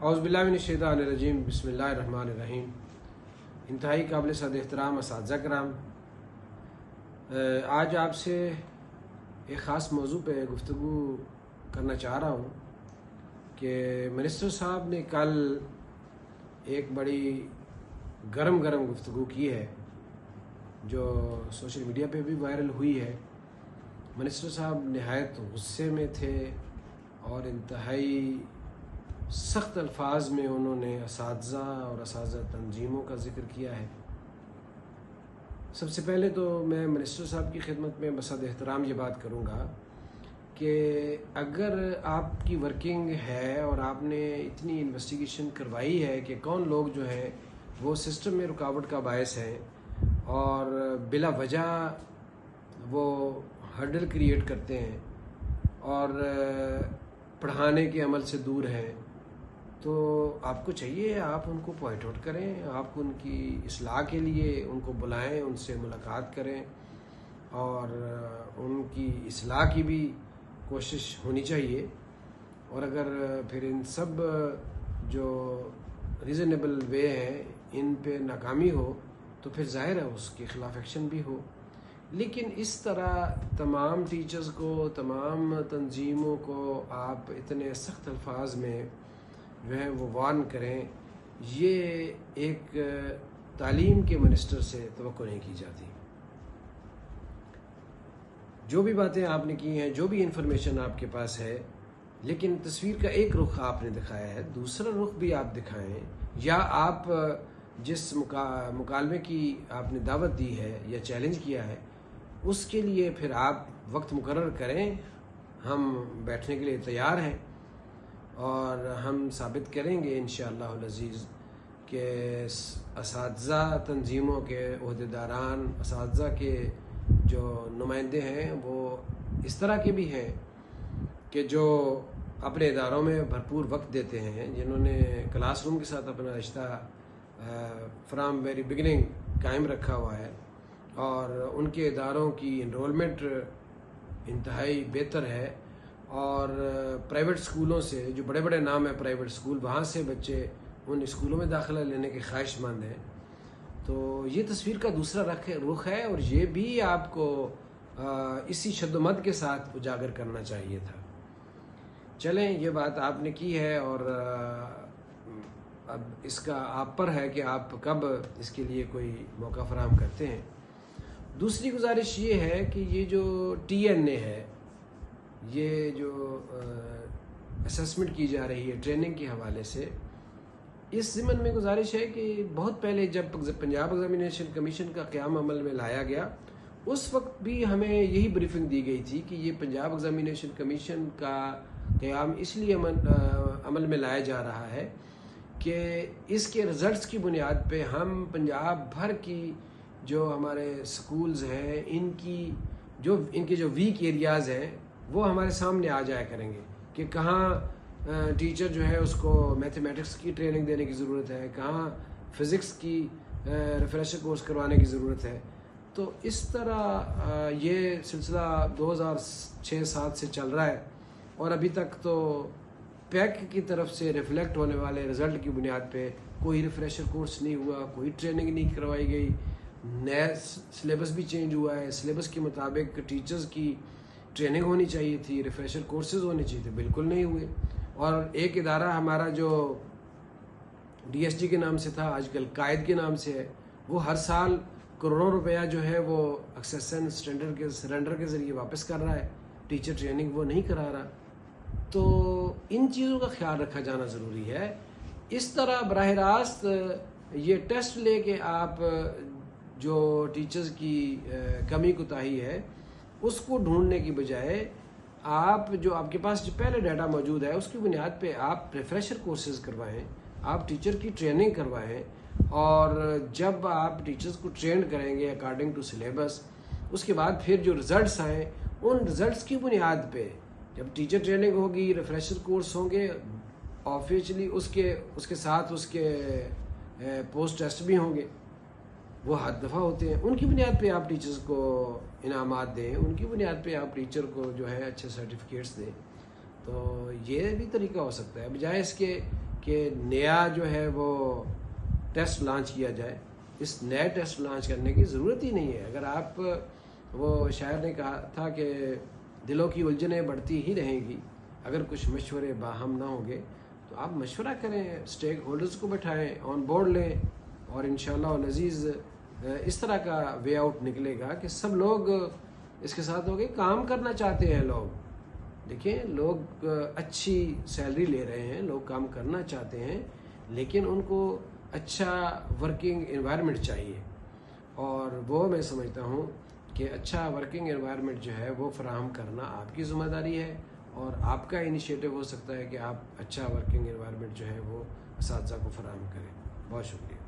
اعوذ باللہ من الشیطان الرجیم، بسم اللہ الرحمن الرحیم۔ انتہائی قابل صد احترام اساتذہ کرام، آج آپ سے ایک خاص موضوع پہ گفتگو کرنا چاہ رہا ہوں کہ منسٹر صاحب نے کل ایک بڑی گرم گفتگو کی ہے جو سوشل میڈیا پہ بھی وائرل ہوئی ہے۔ منسٹر صاحب نہایت غصے میں تھے اور انتہائی سخت الفاظ میں انہوں نے اساتذہ اور اساتذہ تنظیموں کا ذکر کیا ہے۔ سب سے پہلے تو میں منسٹر صاحب کی خدمت میں بصد احترام یہ بات کروں گا کہ اگر آپ کی ورکنگ ہے اور آپ نے اتنی انویسٹیگیشن کروائی ہے کہ کون لوگ جو ہے وہ سسٹم میں رکاوٹ کا باعث ہیں اور بلا وجہ وہ ہرڈل کریٹ کرتے ہیں اور پڑھانے کے عمل سے دور ہیں، تو آپ کو چاہیے آپ ان کو پوائنٹ آؤٹ کریں، آپ ان کی اصلاح کے لیے ان کو بلائیں، ان سے ملاقات کریں اور ان کی اصلاح کی بھی کوشش ہونی چاہیے۔ اور اگر پھر ان سب جو ریزنیبل وے ہیں ان پہ ناکامی ہو تو پھر ظاہر ہے اس کے خلاف ایکشن بھی ہو، لیکن اس طرح تمام ٹیچرز کو، تمام تنظیموں کو آپ اتنے سخت الفاظ میں جو ہے وہ وارن کریں، یہ ایک تعلیم کے منسٹر سے توقع نہیں کی جاتی۔ جو بھی باتیں آپ نے کی ہیں، جو بھی انفارمیشن آپ کے پاس ہے، لیکن تصویر کا ایک رخ آپ نے دکھایا ہے، دوسرا رخ بھی آپ دکھائیں، یا آپ جس مکالمے کی آپ نے دعوت دی ہے یا چیلنج کیا ہے اس کے لیے پھر آپ وقت مقرر کریں۔ ہم بیٹھنے کے لیے تیار ہیں اور ہم ثابت کریں گے انشاءاللہ العزیز کہ اساتذہ تنظیموں کے عہدیداران، اساتذہ کے جو نمائندے ہیں وہ اس طرح کے بھی ہیں کہ جو اپنے اداروں میں بھرپور وقت دیتے ہیں، جنہوں نے کلاس روم کے ساتھ اپنا رشتہ فرام ویری بگننگ قائم رکھا ہوا ہے اور ان کے اداروں کی انرولمنٹ انتہائی بہتر ہے، اور پرائیویٹ اسکولوں سے جو بڑے بڑے نام ہیں پرائیویٹ اسکول، وہاں سے بچے ان اسکولوں میں داخلہ لینے کے خواہش مند ہیں۔ تو یہ تصویر کا دوسرا رخ ہے اور یہ بھی آپ کو اسی شد و مد کے ساتھ اجاگر کرنا چاہیے تھا۔ چلیں، یہ بات آپ نے کی ہے اور اب اس کا آپ پر ہے کہ آپ کب اس کے لیے کوئی موقع فراہم کرتے ہیں۔ دوسری گزارش یہ ہے کہ یہ جو TNA ہے، یہ جو اسسمنٹ کی جا رہی ہے ٹریننگ کے حوالے سے، اس ضمن میں گزارش ہے کہ بہت پہلے جب پنجاب ایگزامینیشن کمیشن کا قیام عمل میں لایا گیا، اس وقت بھی ہمیں یہی بریفنگ دی گئی تھی کہ یہ پنجاب ایگزامینیشن کمیشن کا قیام اس لیے عمل میں لایا جا رہا ہے کہ اس کے رزلٹس کی بنیاد پہ ہم پنجاب بھر کی جو ہمارے سکولز ہیں ان کے جو ویک ایریاز ہیں وہ ہمارے سامنے آ جایا کریں گے کہ کہاں ٹیچر جو ہے اس کو میتھمیٹکس کی ٹریننگ دینے کی ضرورت ہے، کہاں فزکس کی ریفریشر کورس کروانے کی ضرورت ہے۔ تو اس طرح یہ سلسلہ 2006-07 سے چل رہا ہے اور ابھی تک تو پیک کی طرف سے ریفلیکٹ ہونے والے رزلٹ کی بنیاد پہ کوئی ریفریشر کورس نہیں ہوا، کوئی ٹریننگ نہیں کروائی گئی، نیا سلیبس بھی چینج ہوا ہے، سلیبس کے مطابق ٹیچرز کی ٹریننگ ہونی چاہیے تھی، ریفریشر کورسز ہونے چاہیے تھے، بالکل نہیں ہوئے۔ اور ایک ادارہ ہمارا جو DSG کے نام سے تھا آج کل قائد کے نام سے ہے، وہ ہر سال کروڑوں روپیہ جو ہے وہ ایکسیسن سرنڈر کے ذریعے واپس کر رہا ہے، ٹیچر ٹریننگ وہ نہیں کرا رہا۔ تو ان چیزوں کا خیال رکھا جانا ضروری ہے۔ اس طرح براہ راست یہ ٹیسٹ لے کے آپ جو ٹیچرز کی کمی کوتاہی ہے اس کو ڈھونڈنے کی بجائے آپ جو آپ کے پاس جو پہلے ڈیٹا موجود ہے اس کی بنیاد پہ آپ ریفریشر کورسز کروائیں، آپ ٹیچر کی ٹریننگ کروائیں، اور جب آپ ٹیچرز کو ٹرینڈ کریں گے اکارڈنگ ٹو سلیبس، اس کے بعد پھر جو رزلٹس آئیں ان رزلٹس کی بنیاد پہ جب ٹیچر ٹریننگ ہوگی، ریفریشر کورس ہوں گے، آبویسلی اس کے ساتھ اس کے پوسٹ ٹیسٹ بھی ہوں گے، وہ ہر دفعہ ہوتے ہیں، ان کی بنیاد پہ آپ ٹیچرز کو انعامات دیں، ان کی بنیاد پہ آپ ٹیچر کو جو ہے اچھے سرٹیفکیٹس دیں۔ تو یہ بھی طریقہ ہو سکتا ہے، بجائے اس کے کہ نیا جو ہے وہ ٹیسٹ لانچ کیا جائے. اس نئے ٹیسٹ لانچ کرنے کی ضرورت ہی نہیں ہے. اگر آپ، وہ شاعر نے کہا تھا کہ دلوں کی الجھنیں بڑھتی ہی رہیں گی اگر کچھ مشورے باہم نہ ہوں گے. تو آپ مشورہ کریں، اسٹیک ہولڈرز کو بٹھائیں، آن بورڈ لیں، اور انشاءاللہ العزیز اس طرح کا وے آؤٹ نکلے گا کہ سب لوگ اس کے ساتھ ہو گئے. کام کرنا چاہتے ہیں لوگ. دیکھیں، لوگ اچھی سیلری لے رہے ہیں، لوگ کام کرنا چاہتے ہیں، لیکن ان کو اچھا ورکنگ انوائرمنٹ چاہیے. اور وہ میں سمجھتا ہوں کہ اچھا ورکنگ انوائرمنٹ جو ہے وہ فراہم کرنا آپ کی ذمہ داری ہے، اور آپ کا انیشیٹو ہو سکتا ہے کہ آپ اچھا ورکنگ انوائرمنٹ جو ہے وہ اساتذہ کو فراہم کریں. بہت شکریہ.